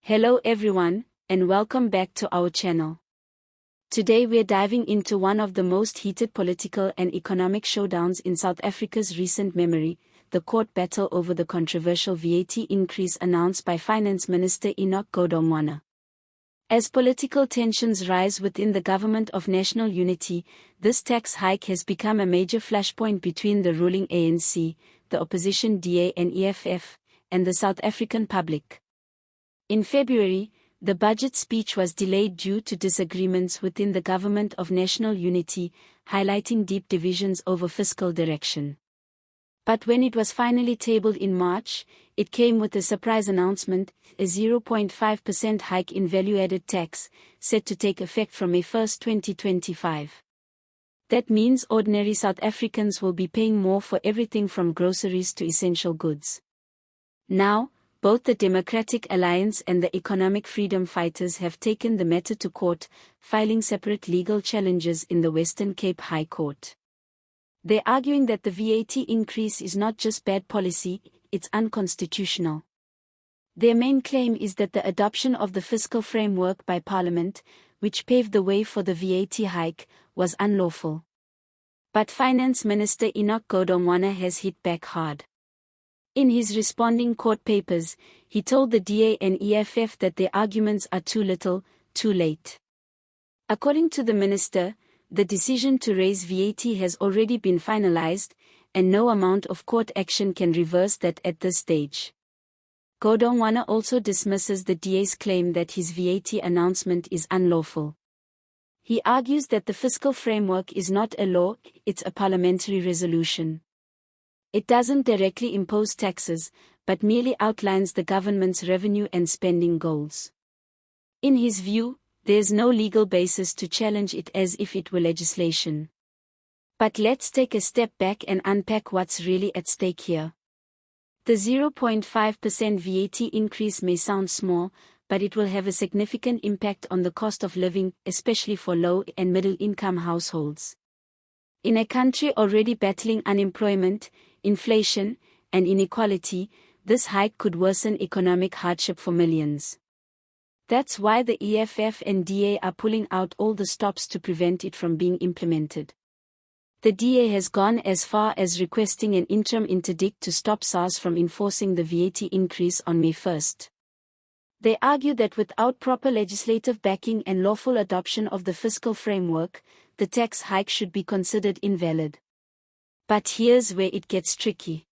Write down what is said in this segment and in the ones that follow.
Hello everyone, and welcome back to our channel. Today we're diving into one of the most heated political and economic showdowns in South Africa's recent memory, the court battle over the controversial VAT increase announced by Finance Minister Enoch Godongwana. As political tensions rise within the Government of National Unity, this tax hike has become a major flashpoint between the ruling ANC, the opposition DA and EFF, and the South African public. In February, the budget speech was delayed due to disagreements within the Government of National Unity, highlighting deep divisions over fiscal direction. But when it was finally tabled in March, it came with a surprise announcement, a 0.5% hike in value-added tax, set to take effect from May 1, 2025. That means ordinary South Africans will be paying more for everything from groceries to essential goods. Now, both the Democratic Alliance and the Economic Freedom Fighters have taken the matter to court, filing separate legal challenges in the Western Cape High Court. They're arguing that the VAT increase is not just bad policy, it's unconstitutional. Their main claim is that the adoption of the fiscal framework by Parliament, which paved the way for the VAT hike, was unlawful. But Finance Minister Enoch Godongwana has hit back hard. In his responding court papers, he told the DA and EFF that their arguments are too little, too late. According to the minister, the decision to raise VAT has already been finalized, and no amount of court action can reverse that at this stage. Godongwana also dismisses the DA's claim that his VAT announcement is unlawful. He argues that the fiscal framework is not a law, it's a parliamentary resolution. It doesn't directly impose taxes, but merely outlines the government's revenue and spending goals. In his view, there's no legal basis to challenge it as if it were legislation. But let's take a step back and unpack what's really at stake here. The 0.5% VAT increase may sound small, but it will have a significant impact on the cost of living, especially for low and middle-income households. In a country already battling unemployment, inflation, and inequality, this hike could worsen economic hardship for millions. That's why the EFF and DA are pulling out all the stops to prevent it from being implemented. The DA has gone as far as requesting an interim interdict to stop SARS from enforcing the VAT increase on May 1. They argue that without proper legislative backing and lawful adoption of the fiscal framework, the tax hike should be considered invalid. But here's where it gets tricky.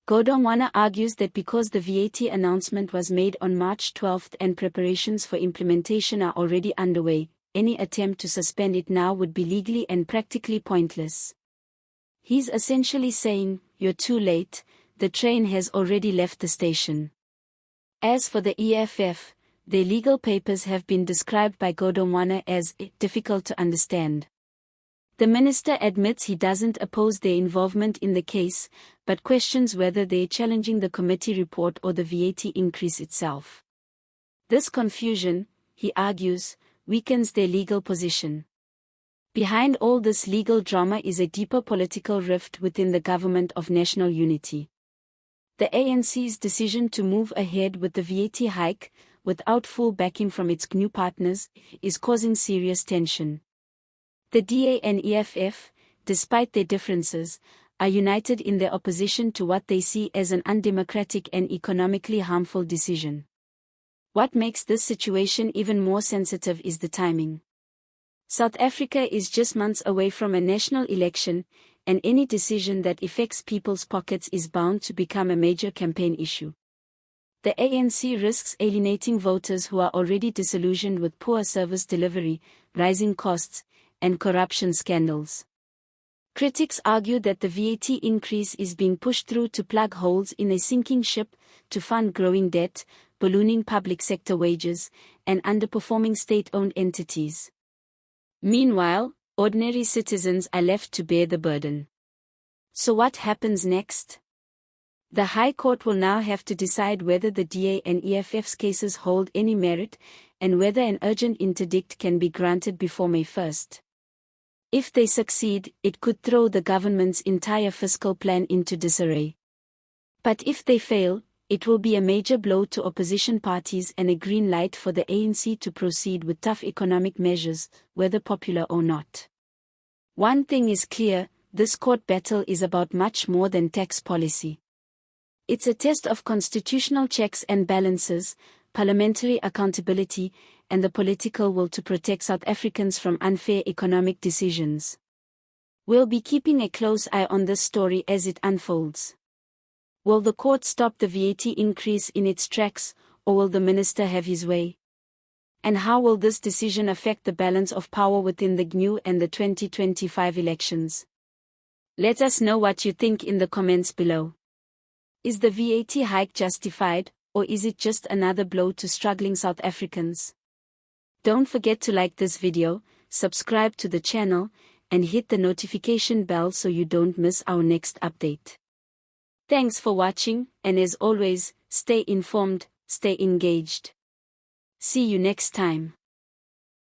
Godongwana argues that because the VAT announcement was made on March 12 and preparations for implementation are already underway, any attempt to suspend it now would be legally and practically pointless. He's essentially saying, you're too late, the train has already left the station. As for the EFF, their legal papers have been described by Godongwana as difficult to understand. The minister admits he doesn't oppose their involvement in the case, but questions whether they're challenging the committee report or the VAT increase itself. This confusion, he argues, weakens their legal position. Behind all this legal drama is a deeper political rift within the Government of National Unity. The ANC's decision to move ahead with the VAT hike, without full backing from its new partners, is causing serious tension. The DA and EFF, despite their differences, are united in their opposition to what they see as an undemocratic and economically harmful decision. What makes this situation even more sensitive is the timing. South Africa is just months away from a national election, and any decision that affects people's pockets is bound to become a major campaign issue. The ANC risks alienating voters who are already disillusioned with poor service delivery, rising costs, and corruption scandals. Critics argue that the VAT increase is being pushed through to plug holes in a sinking ship, to fund growing debt, ballooning public sector wages, and underperforming state-owned entities. Meanwhile, ordinary citizens are left to bear the burden. So what happens next? The High Court will now have to decide whether the DA and EFF's cases hold any merit, and whether an urgent interdict can be granted before May 1. If they succeed, it could throw the government's entire fiscal plan into disarray. But if they fail, it will be a major blow to opposition parties and a green light for the ANC to proceed with tough economic measures, whether popular or not. One thing is clear, this court battle is about much more than tax policy. It's a test of constitutional checks and balances, parliamentary accountability, and the political will to protect South Africans from unfair economic decisions. We'll be keeping a close eye on this story as it unfolds. Will the court stop the VAT increase in its tracks, or will the minister have his way? And how will this decision affect the balance of power within the GNU and the 2025 elections? Let us know what you think in the comments below. Is the VAT hike justified, or is it just another blow to struggling South Africans? Don't forget to like this video, subscribe to the channel, and hit the notification bell so you don't miss our next update. Thanks for watching, and as always, stay informed, stay engaged. See you next time.